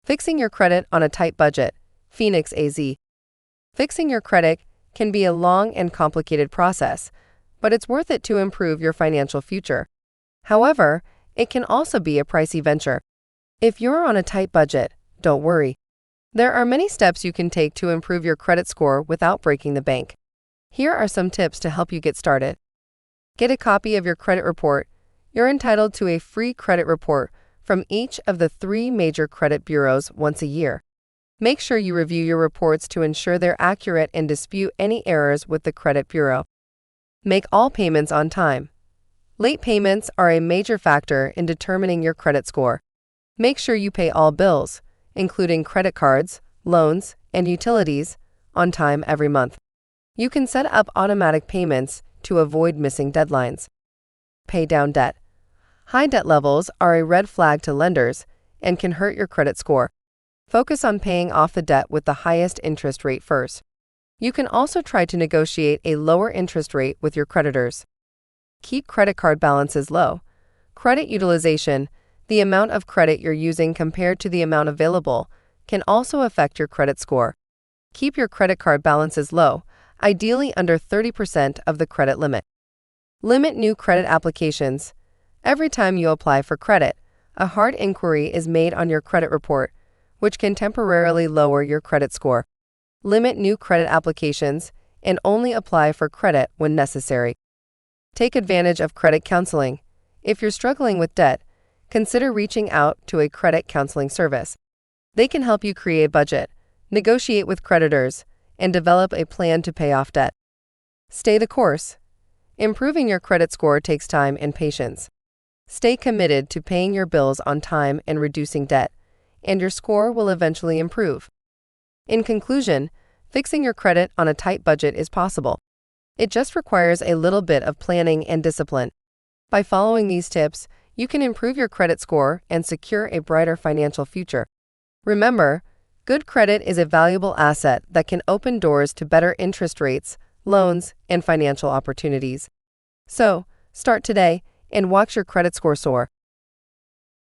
Fixing your credit on a tight budget. Phoenix AZ. Fixing your credit can be a long and complicated process, but it's worth it to improve your financial future. However, it can also be a pricey venture. If you're on a tight budget, don't worry. There are many steps you can take to improve your credit score without breaking the bank. Here are some tips to help you get started. Get a copy of your credit report. You're entitled to a free credit report from each of the 3 major credit bureaus once a year. Make sure you review your reports to ensure they're accurate and dispute any errors with the credit bureau. Make all payments on time. Late payments are a major factor in determining your credit score. Make sure you pay all bills, including credit cards, loans, and utilities, on time every month. You can set up automatic payments to avoid missing deadlines. Pay down debt. High debt levels are a red flag to lenders and can hurt your credit score. Focus on paying off the debt with the highest interest rate first. You can also try to negotiate a lower interest rate with your creditors. Keep credit card balances low. Credit utilization, the amount of credit you're using compared to the amount available, can also affect your credit score. Keep your credit card balances low, ideally under 30% of the credit limit. Limit new credit applications. Every time you apply for credit, a hard inquiry is made on your credit report, which can temporarily lower your credit score. Limit new credit applications and only apply for credit when necessary. Take advantage of credit counseling. If you're struggling with debt, consider reaching out to a credit counseling service. They can help you create a budget, negotiate with creditors, and develop a plan to pay off debt. Stay the course. Improving your credit score takes time and patience. Stay committed to paying your bills on time and reducing debt, and your score will eventually improve. In conclusion, fixing your credit on a tight budget is possible. It just requires a little bit of planning and discipline. By following these tips, you can improve your credit score and secure a brighter financial future. Remember, good credit is a valuable asset that can open doors to better interest rates, loans, and financial opportunities. So, start today and watch your credit score soar.